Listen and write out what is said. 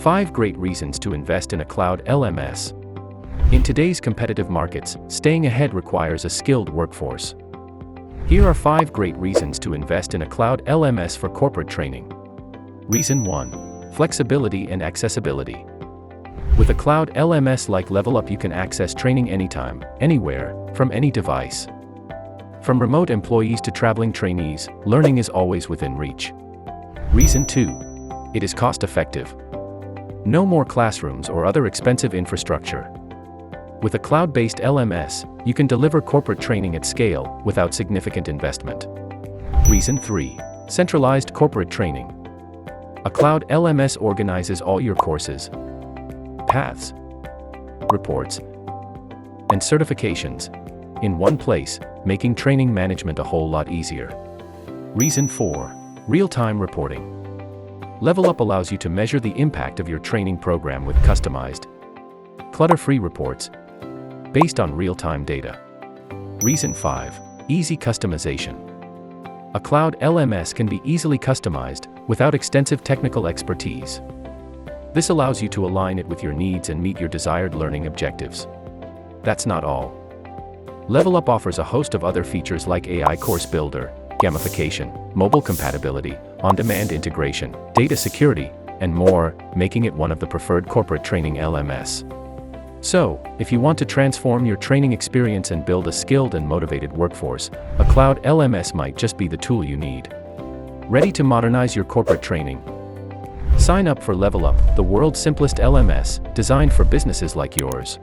5 Great Reasons to Invest in a Cloud LMS. In today's competitive markets, staying ahead requires a skilled workforce. Here are 5 great reasons to invest in a cloud LMS for corporate training. Reason 1. Flexibility and accessibility. With a cloud LMS like Levelup, you can access training anytime, anywhere, from any device. From remote employees to traveling trainees, learning is always within reach. Reason 2. It is cost-effective. No more classrooms or other expensive infrastructure. With a cloud-based LMS, you can deliver corporate training at scale without significant investment. Reason 3. Centralized corporate training. A cloud LMS organizes all your courses, paths, reports, and certifications in one place, making training management a whole lot easier. Reason 4. Real-time reporting. Levelup allows you to measure the impact of your training program with customized, clutter-free reports based on real-time data. Reason 5. Easy customization. A cloud LMS can be easily customized without extensive technical expertise. This allows you to align it with your needs and meet your desired learning objectives. That's not all. Levelup offers a host of other features like AI course builder, gamification, mobile compatibility, on-demand integration, data security, and more, making it one of the preferred corporate training LMS. So, if you want to transform your training experience and build a skilled and motivated workforce, a cloud LMS might just be the tool you need. Ready to modernize your corporate training? Sign up for Levelup, the world's simplest LMS, designed for businesses like yours.